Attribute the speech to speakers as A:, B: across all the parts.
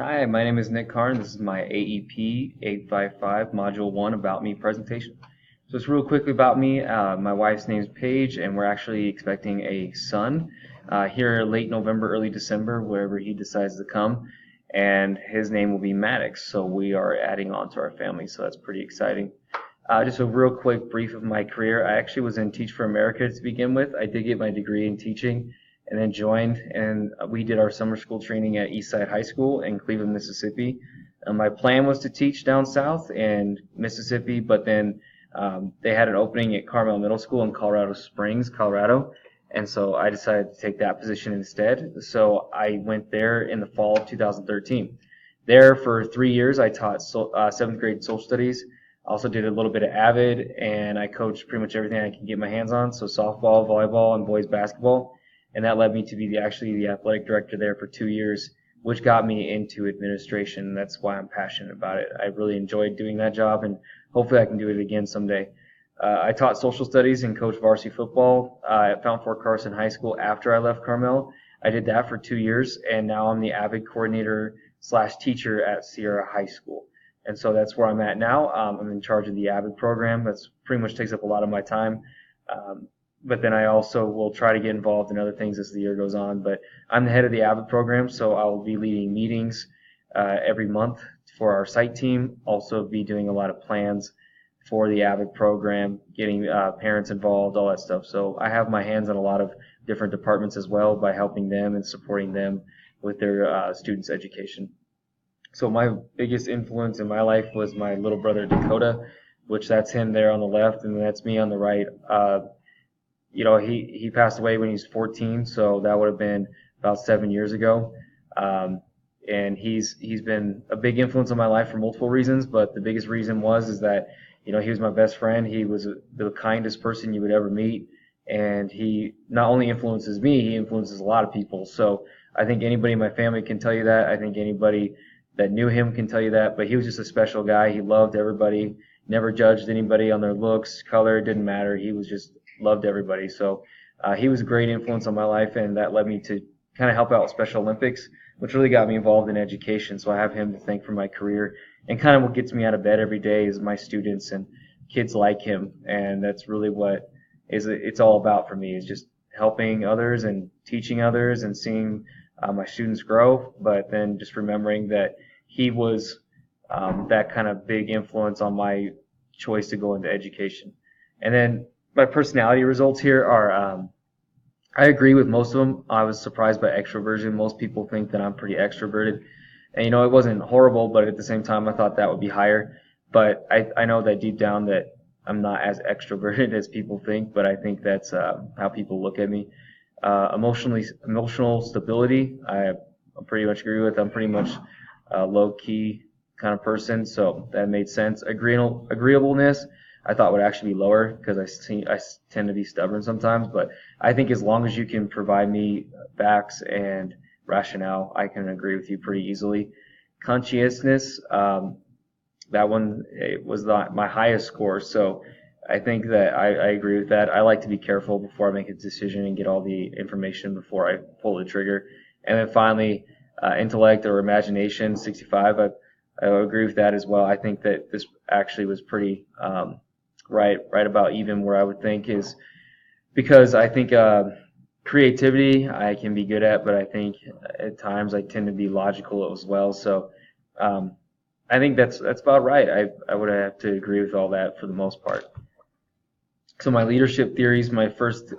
A: Hi, my name is Nick Karn. This is my AEP 855 Module 1 About Me presentation. So just real quickly about me, my wife's name is Paige, and we're actually expecting a son here late November, early December, wherever he decides to come, and his name will be Maddox. So we are adding on to our family, so that's pretty exciting. Just a real quick brief of my career. I actually was in Teach for America to begin with. I did get my degree in teaching and then joined, and we did our summer school training at Eastside High School in Cleveland, Mississippi. My plan was to teach down south in Mississippi, but then they had an opening at Carmel Middle School in Colorado Springs, Colorado, and so I decided to take that position instead. So I went there in the fall of 2013. There for 3 years, I taught seventh grade social studies. I also did a little bit of Avid, and I coached pretty much everything I could get my hands on, so softball, volleyball, and boys basketball. And that led me to be actually the athletic director there for 2 years, which got me into administration. That's why I'm passionate about it. I really enjoyed doing that job, and hopefully I can do it again someday. I taught social studies and coached varsity football at Fountain Fort Carson High School after I left Carmel. I did that for 2 years, and now I'm the Avid coordinator slash teacher at Sierra High School. And so that's where I'm at now. I'm in charge of the Avid program. That's pretty much takes up a lot of my time. But then I also will try to get involved in other things as the year goes on. But I'm the head of the Avid program, so I will be leading meetings every month for our site team. Also be doing a lot of plans for the Avid program, getting parents involved, all that stuff. So I have my hands on a lot of different departments as well by helping them and supporting them with their students' education. So my biggest influence in my life was my little brother Dakota, which that's him there on the left, and that's me on the right. He passed away when he was 14, so that would have been about 7 years ago. And he's been a big influence on my life for multiple reasons, but the biggest reason is that he was my best friend. He was the kindest person you would ever meet, and he not only influences me, he influences a lot of people. So I think anybody in my family can tell you that. I think anybody that knew him can tell you that. But he was just a special guy. He loved everybody, never judged anybody on their looks, color, it didn't matter. He was just loved everybody. So he was a great influence on my life, and that led me to kind of help out Special Olympics, which really got me involved in education. So I have him to thank for my career, and kind of what gets me out of bed every day is my students and kids like him, and that's really what it's all about for me, is just helping others and teaching others and seeing my students grow, but then just remembering that he was that kind of big influence on my choice to go into education. And then my personality results here are, I agree with most of them. I was surprised by extroversion. Most people think that I'm pretty extroverted. And it wasn't horrible, but at the same time, I thought that would be higher. But I know that deep down that I'm not as extroverted as people think, but I think that's how people look at me. Emotional stability, I pretty much agree with. I'm pretty much a low-key kind of person, so that made sense. Agreeableness, I thought would actually be lower because I tend to be stubborn sometimes, but I think as long as you can provide me facts and rationale, I can agree with you pretty easily. Conscientiousness, that one was my highest score, so I think that I agree with that. I like to be careful before I make a decision and get all the information before I pull the trigger. And then finally, intellect or imagination, 65. I agree with that as well. I think that this actually was pretty right about even where I would think, is because I think creativity I can be good at, but I think at times I tend to be logical as well. So I think that's about right. I would have to agree with all that for the most part. So my leadership theories, my first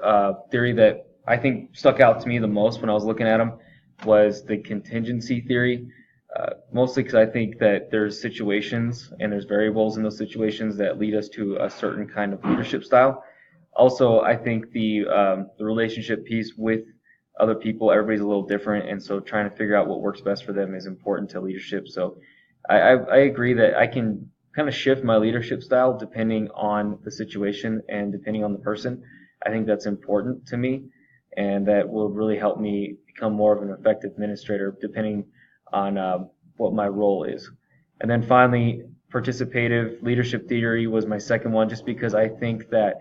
A: theory that I think stuck out to me the most when I was looking at them was the contingency theory. Mostly because I think that there's situations and there's variables in those situations that lead us to a certain kind of leadership style. Also, I think the relationship piece with other people, everybody's a little different, and so trying to figure out what works best for them is important to leadership. So I agree that I can kind of shift my leadership style depending on the situation and depending on the person. I think that's important to me, and that will really help me become more of an effective administrator depending on what my role is. And then finally, participative leadership theory was my second one, just because I think that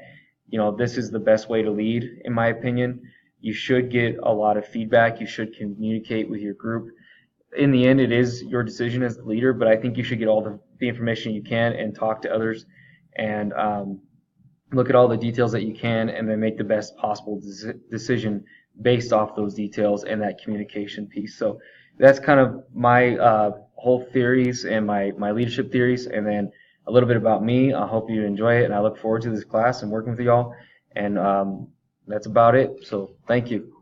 A: this is the best way to lead, in my opinion. You should get a lot of feedback. You should communicate with your group. in the end, it is your decision as the leader, but I think you should get all the information you can and talk to others and look at all the details that you can and then make the best possible decision based off those details and that communication piece. So that's kind of my whole theories and my leadership theories, and then a little bit about me. I hope you enjoy it, and I look forward to this class and working with y'all. And that's about it. So thank you.